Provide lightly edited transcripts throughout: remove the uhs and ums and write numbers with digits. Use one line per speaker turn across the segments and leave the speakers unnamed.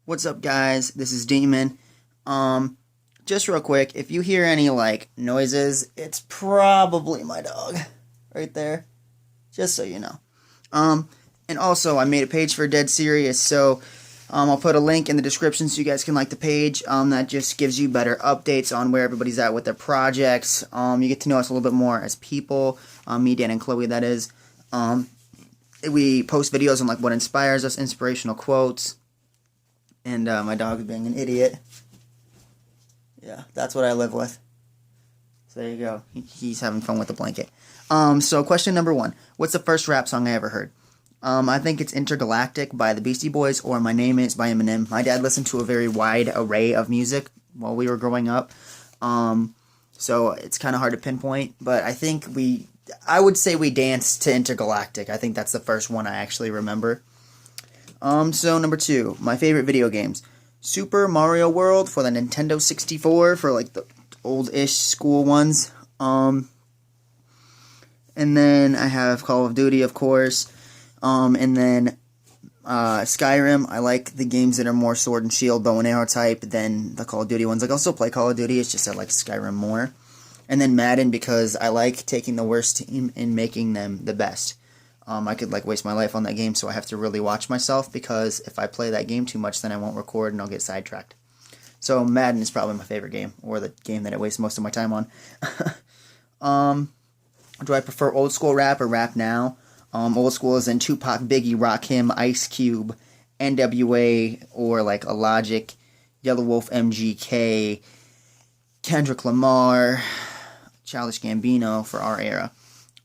What's up, guys? This is Demon. Just real quick, if you hear any, noises, it's probably my dog right there. Just so you know. And also, I made a page for Dead Serious, so I'll put a link in the description so you guys can like the page. That just gives you better updates on where everybody's at with their projects. You get to know us a little bit more as people. Me, Dan, and Chloe, that is. We post videos on, what inspires us, inspirational quotes. And my dog is being an idiot. Yeah, that's what I live with. So there you go. He's having fun with the blanket. So question number 1. What's the first rap song I ever heard? I think it's Intergalactic by the Beastie Boys or My Name Is by Eminem. My dad listened to a very wide array of music while we were growing up. So it's kind of hard to pinpoint. But I would say we danced to Intergalactic. I think that's the first one I actually remember. So number 2, my favorite video games. Super Mario World for the Nintendo 64 for the old-ish school ones. And then I have Call of Duty, of course. And then Skyrim. I like the games that are more sword and shield, bow and arrow type than the Call of Duty ones. I still play Call of Duty, it's just I like Skyrim more. And then Madden because I like taking the worst team and making them the best. I could waste my life on that game, so I have to really watch myself because if I play that game too much, then I won't record and I'll get sidetracked. So Madden is probably my favorite game, or the game that I waste most of my time on. Do I prefer old school rap or rap now? Old school is in Tupac, Biggie, Rakim, Ice Cube, NWA, or a Logic, Yellow Wolf, MGK, Kendrick Lamar, Childish Gambino for our era.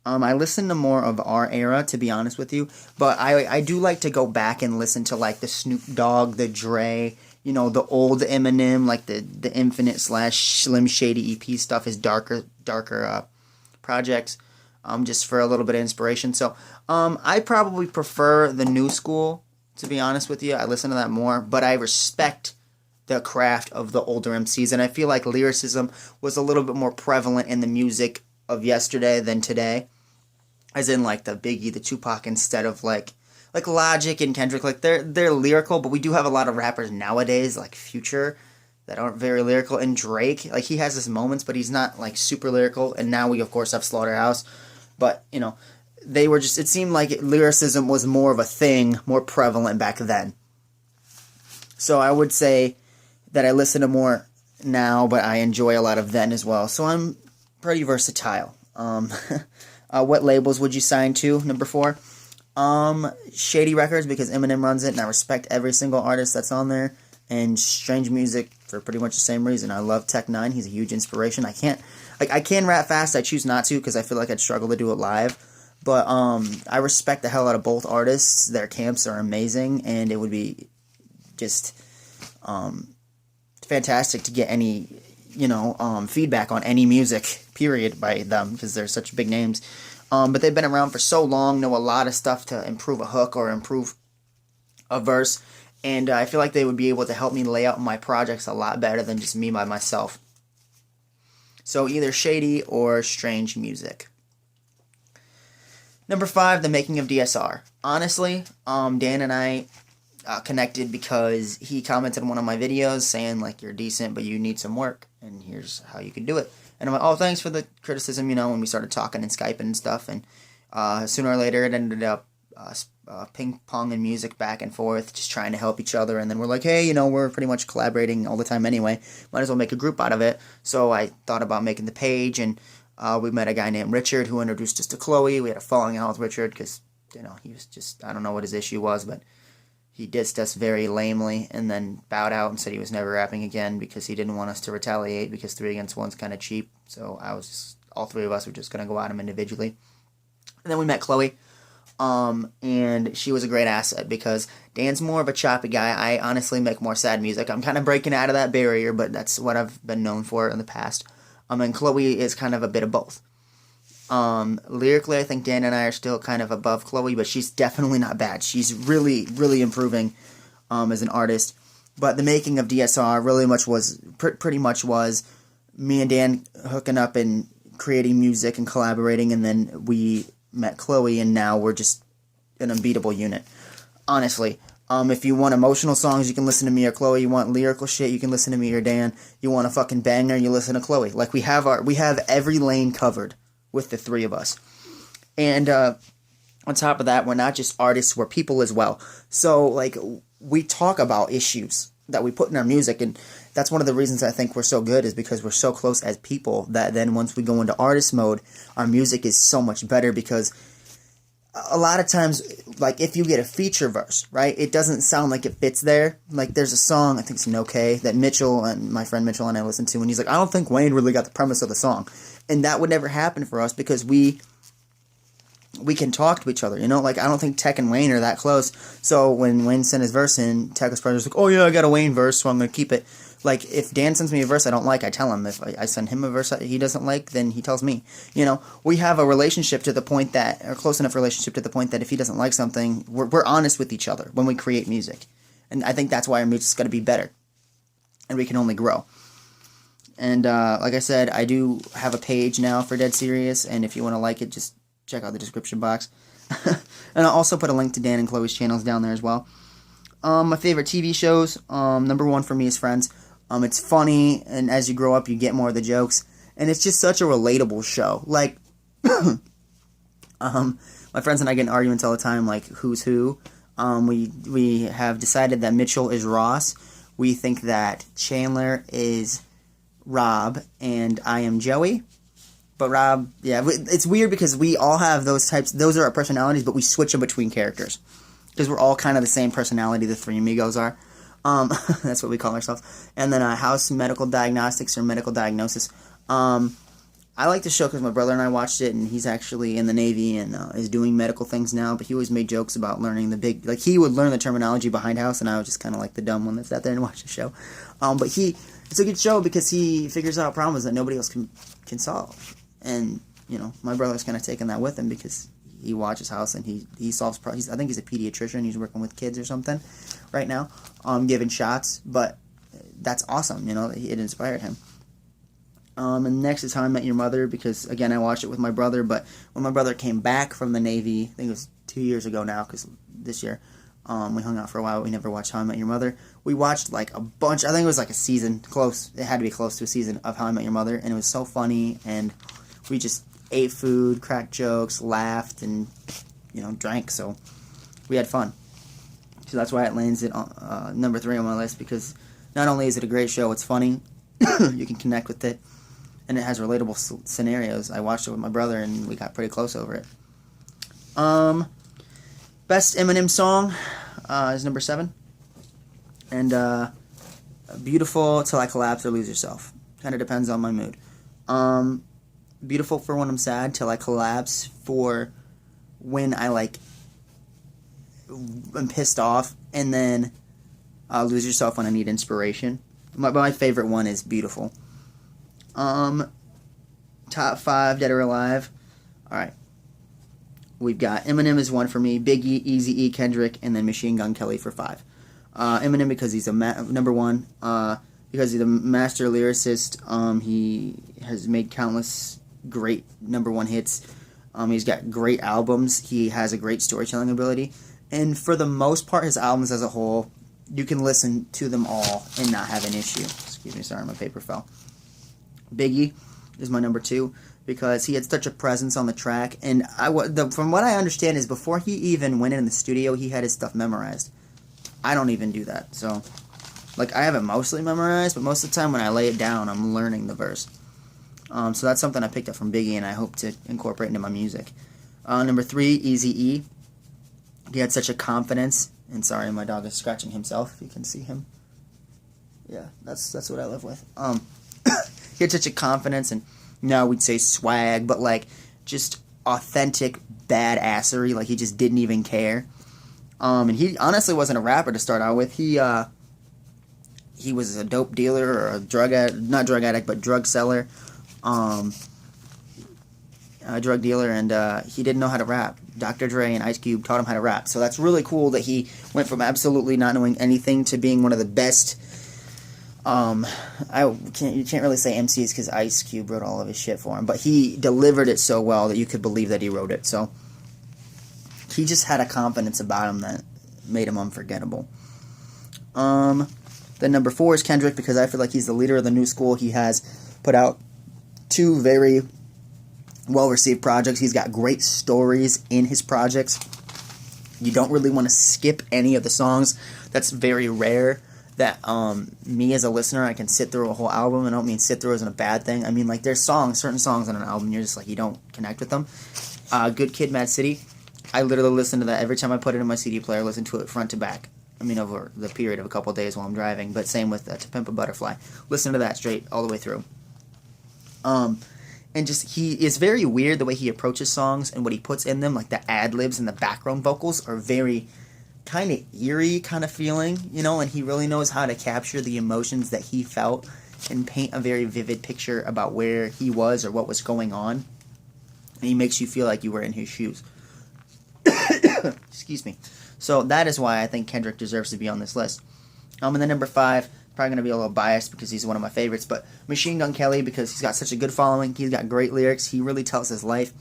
I listen to more of our era, to be honest with you, but I do like to go back and listen to the Snoop Dogg, the Dre, the old Eminem, the Infinite / Slim Shady EP stuff, his darker projects, just for a little bit of inspiration. So I probably prefer the new school, to be honest with you. I listen to that more, but I respect the craft of the older MCs, and I feel like lyricism was a little bit more prevalent in the music of yesterday than today. As in, the Biggie, the Tupac, instead of, Logic and Kendrick. They're lyrical, but we do have a lot of rappers nowadays, like Future, that aren't very lyrical. And Drake, he has his moments, but he's not, super lyrical. And now we, of course, have Slaughterhouse. But, they were just, it seemed like lyricism was more of a thing, more prevalent back then. So I would say that I listen to more now, but I enjoy a lot of then as well. So I'm pretty versatile. What labels would you sign to? Number 4. Shady Records, because Eminem runs it, and I respect every single artist that's on there. And Strange Music for pretty much the same reason. I love Tech 9. He's a huge inspiration. I can rap fast. I choose not to because I feel like I'd struggle to do it live. But I respect the hell out of both artists. Their camps are amazing, and it would be just fantastic to get any feedback on any music, period, by them, because they're such big names. But they've been around for so long, know a lot of stuff to improve a hook or improve a verse, and I feel like they would be able to help me lay out my projects a lot better than just me by myself. So either Shady or Strange Music. Number 5, the making of DSR. Honestly, Dan and I connected because he commented on one of my videos saying, you're decent, but you need some work, and here's how you can do it. And I'm like, oh, thanks for the criticism, when we started talking and Skyping and stuff. And sooner or later, it ended up ping-ponging music back and forth, just trying to help each other. And then we're like, hey, we're pretty much collaborating all the time anyway. Might as well make a group out of it. So I thought about making the page, and we met a guy named Richard who introduced us to Chloe. We had a falling out with Richard because, he was just, I don't know what his issue was, but he dissed us very lamely and then bowed out and said he was never rapping again because he didn't want us to retaliate because 3 against 1's kind of cheap. So all 3 of us were just going to go at him individually. And then we met Chloe, and she was a great asset because Dan's more of a choppy guy. I honestly make more sad music. I'm kind of breaking out of that barrier, but that's what I've been known for in the past. And Chloe is kind of a bit of both. Lyrically, I think Dan and I are still kind of above Chloe, but she's definitely not bad. She's really, really improving as an artist. But the making of DSR really pretty much was me and Dan hooking up and creating music and collaborating, and then we met Chloe, and now we're just an unbeatable unit. Honestly, If you want emotional songs, you can listen to me or Chloe. You want lyrical shit, you can listen to me or Dan. You want a fucking banger, you listen to Chloe. Like, we have every lane covered with the three of us. And on top of that, we're not just artists, we're people as well. So, like, we talk about issues that we put in our music, and that's one of the reasons I think we're so good, is because we're so close as people that then once we go into artist mode, our music is so much better, because a lot of times, like, if you get a feature verse, right, it doesn't sound like it fits there. Like, there's a song, I think it's No K, that Mitchell and my friend Mitchell and I listened to, and he's like, I don't think Wayne really got the premise of the song. And that would never happen for us, because we can talk to each other, you know? Like, I don't think Tech and Wayne are that close. So when Wayne sent his verse in, Tech was probably just like, oh yeah, I got a Wayne verse, so I'm going to keep it. Like, if Dan sends me a verse I don't like, I tell him. If I send him a verse he doesn't like, then he tells me. You know, we have a relationship to the point that, or close enough relationship to the point that if he doesn't like something, we're honest with each other when we create music. And I think that's why our music's got to be better. And we can only grow. And like I said, I do have a page now for Dead Serious, and if you want to like it, just check out the description box. And I'll also put a link to Dan and Chloe's channels down there as well. My favorite TV shows, number one for me is Friends. It's funny, and as you grow up, you get more of the jokes. And it's just such a relatable show. Like, my friends and I get in arguments all the time, like, who's who. We have decided that Mitchell is Ross. We think that Chandler is Rob, and I am Joey. But Rob, yeah, it's weird because we all have those types, those are our personalities, but we switch them between characters. Because we're all kind of the same personality, the three amigos are. That's what we call ourselves. And then House Medical Diagnostics, or Medical Diagnosis. I like the show because my brother and I watched it, and he's actually in the Navy and is doing medical things now, but he always made jokes about learning the big, like, he would learn the terminology behind House, and I was just kind of like the dumb one that sat there and watched the show. But it's a good show because he figures out problems that nobody else can solve. And, you know, my brother's kind of taking that with him because he watches House and he solves problems. I think he's a pediatrician. He's working with kids or something right now, giving shots. But that's awesome, you know, it inspired him. And next is How I Met Your Mother, because, again, I watched it with my brother. But when my brother came back from the Navy, I think it was 2 years ago now, because this year, we hung out for a while. We never watched How I Met Your Mother. We watched, like, a bunch. I think it was, like, a season. Close. It had to be close to a season of How I Met Your Mother. And it was so funny. And we just ate food, cracked jokes, laughed, and, you know, drank. So we had fun. So that's why it lands it on number 3 on my list, because not only is it a great show, it's funny. You can connect with it. And it has relatable scenarios. I watched it with my brother, and we got pretty close over it. Best Eminem song is number 7. And Beautiful, Till I Collapse or Lose Yourself. Kind of depends on my mood. Beautiful for when I'm sad, Till I Collapse for when I, like, I'm pissed off, and then Lose Yourself when I need inspiration. My favorite one is Beautiful. Top 5, Dead or Alive. Alright. We've got Eminem is 1 for me, Biggie, Eazy-E, Kendrick, and then Machine Gun Kelly for 5. Eminem because he's a number 1, because he's a master lyricist. He has made countless great number 1 hits. He's got great albums. He has a great storytelling ability. And for the most part, his albums as a whole, you can listen to them all and not have an issue. Excuse me, sorry, my paper fell. Biggie is my number 2 because he had such a presence on the track, and from what I understand is before he even went in the studio, he had his stuff memorized. I don't even do that, so, like, I have it mostly memorized, but most of the time when I lay it down, I'm learning the verse. So that's something I picked up from Biggie, and I hope to incorporate into my music. Number 3, Eazy-E. He had such a confidence, and sorry, my dog is scratching himself, if you can see him. Yeah, that's what I live with. He had such a confidence, and now we'd say swag, but, like, just authentic badassery. Like, he just didn't even care. And he honestly wasn't a rapper to start out with. He was a dope dealer, or a not drug addict, but drug seller. A drug dealer, and he didn't know how to rap. Dr. Dre and Ice Cube taught him how to rap. So that's really cool that he went from absolutely not knowing anything to being one of the best. You can't really say MCs because Ice Cube wrote all of his shit for him, but he delivered it so well that you could believe that he wrote it. So he just had a confidence about him that made him unforgettable. Then number 4 is Kendrick, because I feel like he's the leader of the new school. He has put out 2 very well-received projects. He's got great stories in his projects. You don't really want to skip any of the songs. That's very rare that me as a listener, I can sit through a whole album. I don't mean sit through as in a bad thing. I mean, like, there's certain songs on an album, you're just like, you don't connect with them. Good Kid, Mad City, I literally listen to that every time I put it in my CD player, listen to it front to back. I mean, over the period of a couple of days while I'm driving, but same with To Pimp a Butterfly. Listen to that straight all the way through. And just, he is very weird the way he approaches songs and what he puts in them, like the ad-libs and the background vocals are very kind of eerie kind of feeling, you know, and he really knows how to capture the emotions that he felt and paint a very vivid picture about where he was or what was going on. And he makes you feel like you were in his shoes. Excuse me. So that is why I think Kendrick deserves to be on this list. And then number 5, probably going to be a little biased because he's one of my favorites, but Machine Gun Kelly, because he's got such a good following. He's got great lyrics. He really tells his life.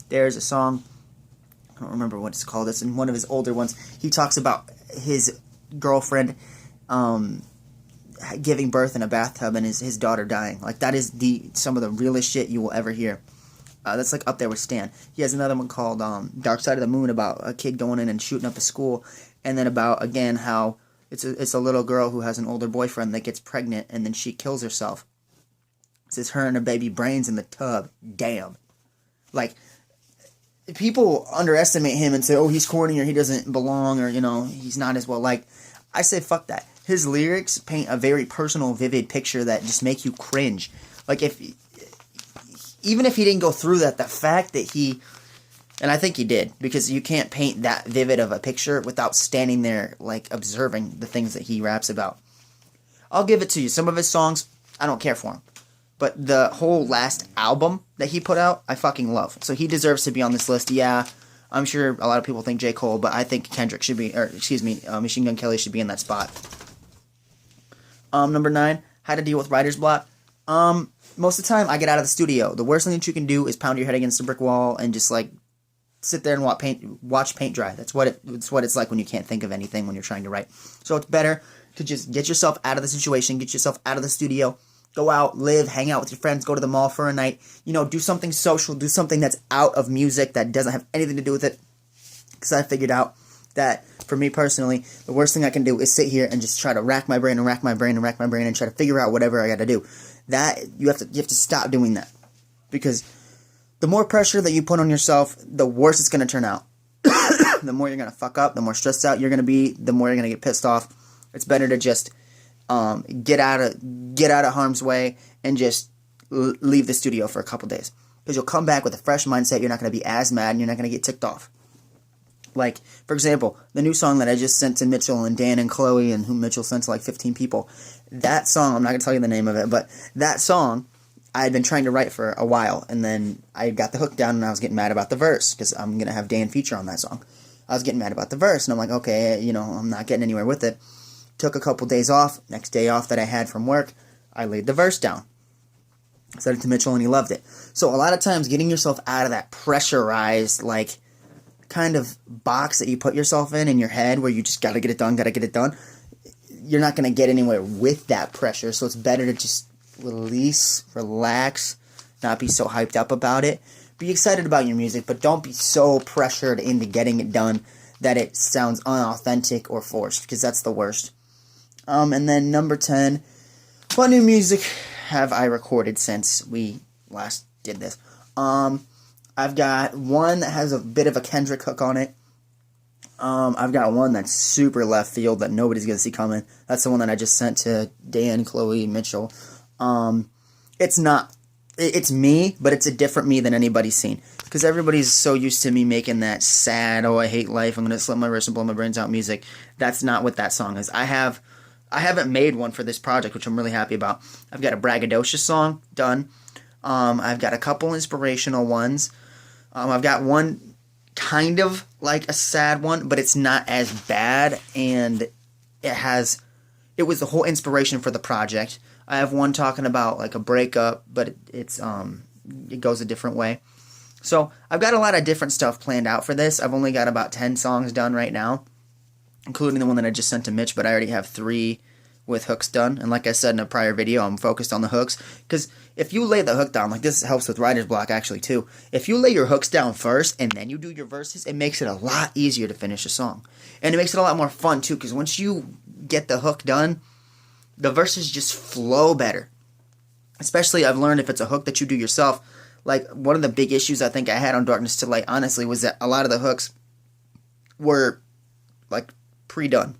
There's a song, I don't remember what it's called. It's in one of his older ones. He talks about his girlfriend giving birth in a bathtub and his daughter dying. Like, that is some of the realest shit you will ever hear. That's like up there with Stan. He has another one called Dark Side of the Moon, about a kid going in and shooting up a school, and then about, again, how it's a little girl who has an older boyfriend that gets pregnant and then she kills herself. It says her and her baby brains in the tub. Damn. Like, people underestimate him and say, oh, he's corny or he doesn't belong or, you know, he's not as well liked. I say fuck that. His lyrics paint a very personal, vivid picture that just make you cringe. Like, even if he didn't go through that, the fact that he, and I think he did, because you can't paint that vivid of a picture without standing there, like, observing the things that he raps about. I'll give it to you. Some of his songs, I don't care for him. But the whole last album that he put out, I fucking love. So he deserves to be on this list. Yeah, I'm sure a lot of people think J. Cole, but I think Kendrick should be, Machine Gun Kelly should be in that spot. Number 9, How to Deal with Writer's Block. Most of the time, I get out of the studio. The worst thing that you can do is pound your head against a brick wall and just, like, sit there and watch paint dry. That's what it's like when you can't think of anything when you're trying to write. So it's better to just get yourself out of the situation, get yourself out of the studio, go out, live, hang out with your friends, go to the mall for a night, you know, do something social, do something that's out of music that doesn't have anything to do with it. Because I figured out that, for me personally, the worst thing I can do is sit here and just try to rack my brain and try to figure out whatever I got to do. That you have to stop doing that, because the more pressure that you put on yourself, the worse it's going to turn out. The more you're going to fuck up, the more stressed out you're going to be, the more you're going to get pissed off. It's better to just get out of harm's way and just leave the studio for a couple days, because you'll come back with a fresh mindset. You're not going to be as mad, and you're not going to get ticked off. Like, for example, the new song that I just sent to Mitchell and Dan and Chloe, and who Mitchell sent to like 15 people. That song, I'm not going to tell you the name of it, but that song I had been trying to write for a while, and then I got the hook down, and I was getting mad about the verse, because I'm going to have Dan feature on that song. I was getting mad about the verse, and I'm like, okay, you know, I'm not getting anywhere with it. Took a couple days off. Next day off that I had from work, I laid the verse down. Said it to Mitchell, and he loved it. So a lot of times, getting yourself out of that pressurized, like, kind of box that you put yourself in your head, where you just gotta get it done, you're not going to get anywhere with that pressure. So it's better to just release, relax, not be so hyped up about it. Be excited about your music, but don't be so pressured into getting it done that it sounds unauthentic or forced, because that's the worst. And then number 10, what new music have I recorded since we last did this? I've got one that has a bit of a Kendrick hook on it. I've got one that's super left field that nobody's going to see coming. That's the one that I just sent to Dan, Chloe, Mitchell. It's me, but it's a different me than anybody's seen. Because everybody's so used to me making that sad, oh, I hate life, I'm going to slit my wrist and blow my brains out music. That's not what that song is. I haven't made one for this project, which I'm really happy about. I've got a braggadocious song done. I've got a couple inspirational ones. I've got one kind of like a sad one, but it's not as bad, and it was the whole inspiration for the project. I have one talking about like a breakup, but it goes a different way. So I've got a lot of different stuff planned out for this. I've only got about 10 songs done right now. including the one that I just sent to Mitch, but I already have 3 with hooks done. And like I said in a prior video, I'm focused on the hooks, because if you lay the hook down, like this helps with writer's block actually too. If you lay your hooks down first and then you do your verses, it makes it a lot easier to finish a song. And it makes it a lot more fun too, because once you get the hook done, the verses just flow better. Especially, I've learned if it's a hook that you do yourself. Like, one of the big issues I think I had on Darkness to Light, honestly, was that a lot of the hooks were, like, pre-done.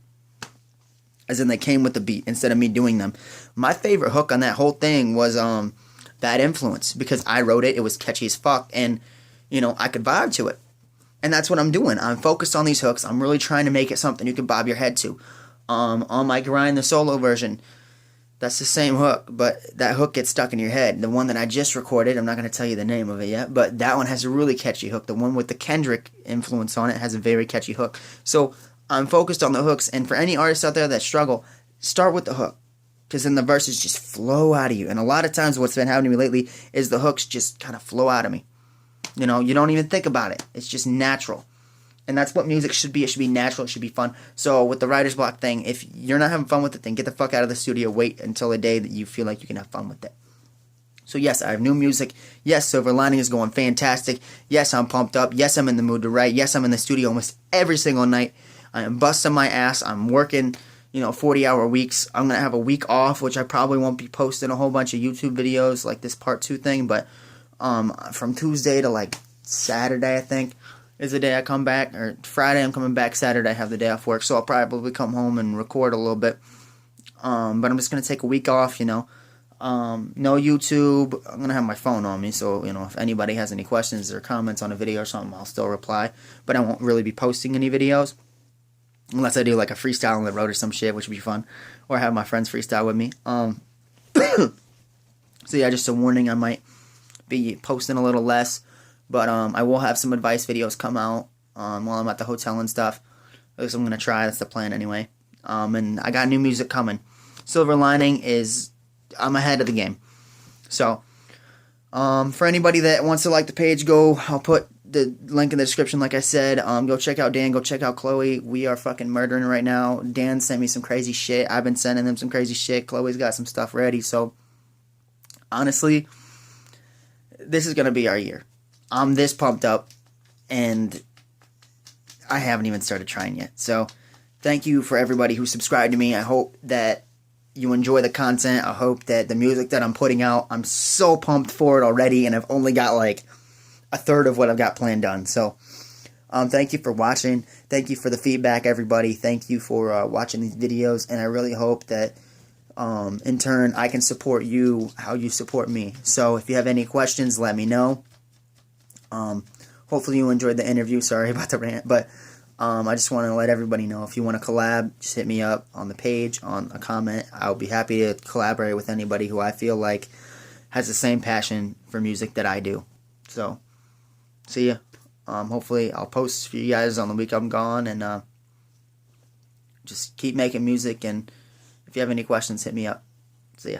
As in, they came with the beat instead of me doing them. My favorite hook on that whole thing was Bad Influence, because I wrote it, it was catchy as fuck, and, you know, I could vibe to it. And that's what I'm doing. I'm focused on these hooks. I'm really trying to make it something you can bob your head to. On my Grind, the solo version, that's the same hook, but that hook gets stuck in your head. The one that I just recorded, I'm not going to tell you the name of it yet, but that one has a really catchy hook. The one with the Kendrick influence on it has a very catchy hook. So I'm focused on the hooks, and for any artists out there that struggle, start with the hook, because then the verses just flow out of you. And a lot of times what's been happening to me lately is the hooks just kind of flow out of me. You know, you don't even think about it. It's just natural. And that's what music should be. It should be natural. It should be fun. So with the writer's block thing, if you're not having fun with it, then get the fuck out of the studio. Wait until the day that you feel like you can have fun with it. So yes, I have new music. Yes, Silver Lining is going fantastic. Yes, I'm pumped up. Yes, I'm in the mood to write. Yes, I'm in the studio almost every single night. I am busting my ass. I'm working, 40-hour weeks. I'm going to have a week off, which I probably won't be posting a whole bunch of YouTube videos like this part 2 thing. But from Tuesday to like Saturday, I think, is the day I come back, or Friday I'm coming back, Saturday I have the day off work, so I'll probably come home and record a little bit, but I'm just going to take a week off, no YouTube. I'm going to have my phone on me, so, if anybody has any questions or comments on a video or something, I'll still reply, but I won't really be posting any videos, unless I do like a freestyle on the road or some shit, which would be fun, or have my friends freestyle with me. So yeah, just a warning, I might be posting a little less, but I will have some advice videos come out while I'm at the hotel and stuff. At least I'm going to try. That's the plan anyway. And I got new music coming. Silver Lining is... I'm ahead of the game. So, for anybody that wants to like the page, I'll put the link in the description like I said. Go check out Dan. Go check out Chloe. We are fucking murdering right now. Dan sent me some crazy shit. I've been sending them some crazy shit. Chloe's got some stuff ready. So, honestly, this is going to be our year. I'm this pumped up, and I haven't even started trying yet. So, thank you for everybody who subscribed to me. I hope that you enjoy the content. I hope that the music that I'm putting out, I'm so pumped for it already, and I've only got like a third of what I've got planned done. So, thank you for watching. Thank you for the feedback, everybody. Thank you for watching these videos, and I really hope that in turn I can support you how you support me. So, if you have any questions, let me know. Hopefully you enjoyed the interview. Sorry about the rant, but I just want to let everybody know, if you want to collab, just hit me up on the page, on a comment. I'll be happy to collaborate with anybody who I feel like has the same passion for music that I do. So, see ya. Hopefully I'll post for you guys on the week I'm gone, and just keep making music, and if you have any questions, hit me up. See ya.